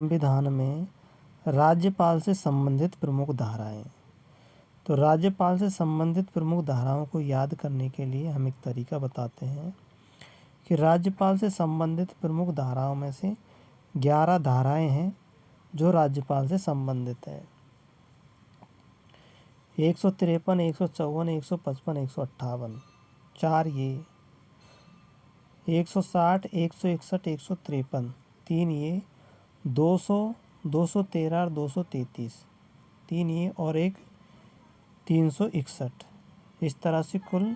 संविधान में राज्यपाल से संबंधित प्रमुख धाराएं। तो राज्यपाल से संबंधित प्रमुख धाराओं को याद करने के लिए हम एक तरीका बताते हैं कि राज्यपाल से संबंधित प्रमुख धाराओं में से 11 धाराएं हैं जो राज्यपाल से संबंधित है। 153, 154, 155, 158, 4 ये, 160, 161, 153, 3 ये, 200, 213 और 233, 3 ये और एक 361। इस तरह से कुल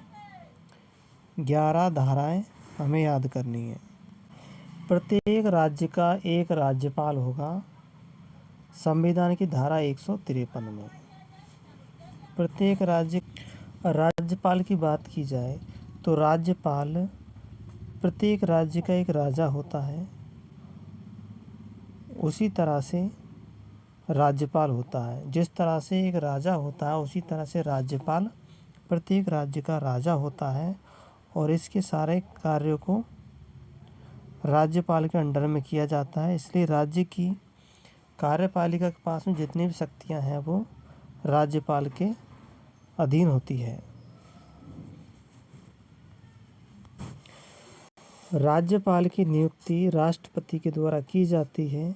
11 धाराएं हमें याद करनी है। प्रत्येक राज्य का एक राज्यपाल होगा संविधान की धारा 153 में। प्रत्येक राज्यपाल की बात की जाए तो राज्यपाल प्रत्येक राज्य का एक राजा होता है, उसी तरह से राज्यपाल होता है। जिस तरह से एक राजा होता है उसी तरह से राज्यपाल प्रत्येक राज्य का राजा होता है और इसके सारे कार्यों को राज्यपाल के अंडर में किया जाता है। इसलिए राज्य की कार्यपालिका के पास में जितनी भी शक्तियां हैं वो राज्यपाल के अधीन होती है। राज्यपाल की नियुक्ति राष्ट्रपति के द्वारा की जाती है।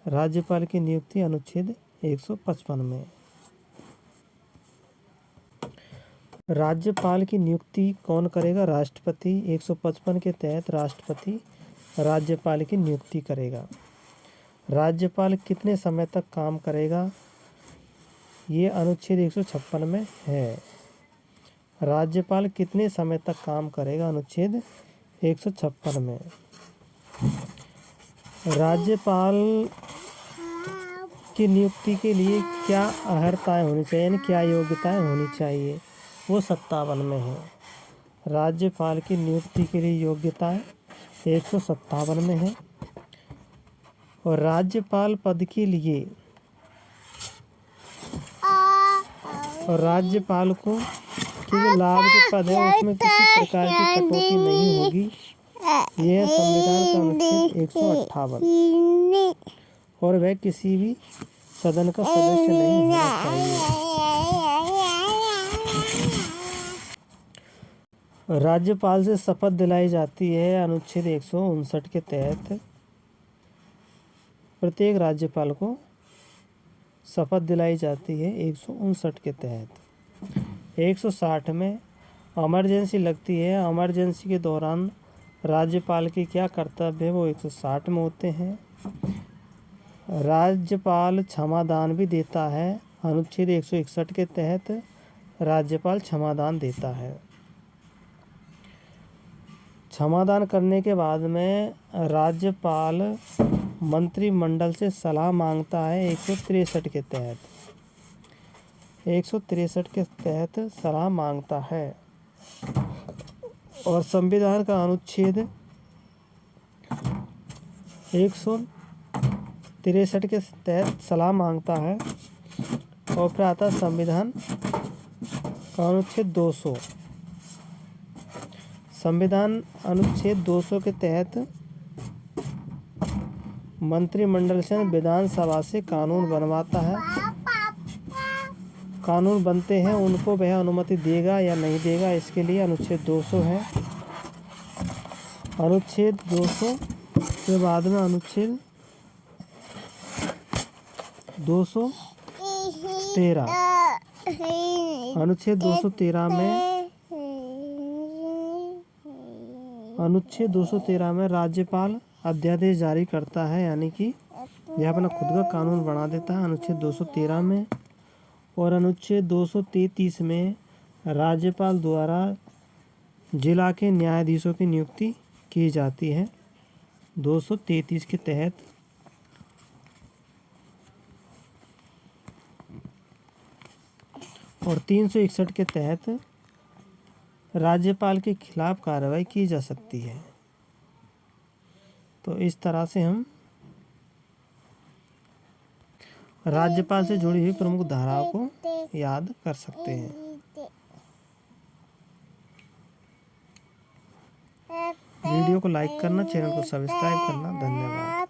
राज्यपाल की नियुक्ति अनुच्छेद 155 में। राज्यपाल की नियुक्ति कौन करेगा? राष्ट्रपति। 155 के तहत राष्ट्रपति राज्यपाल की नियुक्ति करेगा। राज्यपाल कितने समय तक काम करेगा? ये अनुच्छेद 156 में है। राज्यपाल कितने समय तक काम करेगा? अनुच्छेद 156 में। राज्यपाल की नियुक्ति के लिए क्या अर्हताएं होनी चाहिए, यानी क्या योग्यताएं होनी चाहिए, वो 57 में है। राज्यपाल की नियुक्ति के लिए योग्यताएं 157 में है। और राज्यपाल पद के लिए और राज्यपाल को के जो लाभ के पद है उसमें किसी प्रकार की कटौती नहीं होगी। यह संविधान का अनुच्छेद 158। और वह किसी भी सदन का सदस्य नहीं होना चाहिए। राज्यपाल से शपथ दिलाई जाती है अनुच्छेद 159 के तहत। प्रत्येक राज्यपाल को शपथ दिलाई जाती है 159 के तहत। 160 में इमरजेंसी लगती है। इमरजेंसी के दौरान राज्यपाल के क्या कर्तव्य है वो 160 में होते हैं। राज्यपाल क्षमादान भी देता है। अनुच्छेद 161 के तहत राज्यपाल क्षमादान देता है। क्षमादान करने के बाद में राज्यपाल मंत्रिमंडल से सलाह मांगता है 163 के तहत। 163 के तहत सलाह मांगता है। और संविधान का अनुच्छेद 163 के तहत सलाह मांगता है। और फिर आता है संविधान का अनुच्छेद 200। संविधान अनुच्छेद 200 के तहत मंत्रिमंडल से विधानसभा से कानून बनवाता है। कानून बनते हैं उनको वह अनुमति देगा या नहीं देगा, इसके लिए अनुच्छेद 200 है। अनुच्छेद 200 के बाद में अनुच्छेद 213। अनुच्छेद 213 में राज्यपाल अध्यादेश जारी करता है, यानी कि यह अपना खुद का कानून बना देता है अनुच्छेद 213 में। और अनुच्छेद 233 में राज्यपाल द्वारा जिला के न्यायाधीशों की नियुक्ति की जाती है 233 के तहत। और 361 के तहत राज्यपाल के खिलाफ कार्रवाई की जा सकती है। तो इस तरह से हम राज्यपाल से जुड़ी हुई प्रमुख धाराओं को याद कर सकते हैं। वीडियो को लाइक करना, चैनल को सब्सक्राइब करना। धन्यवाद।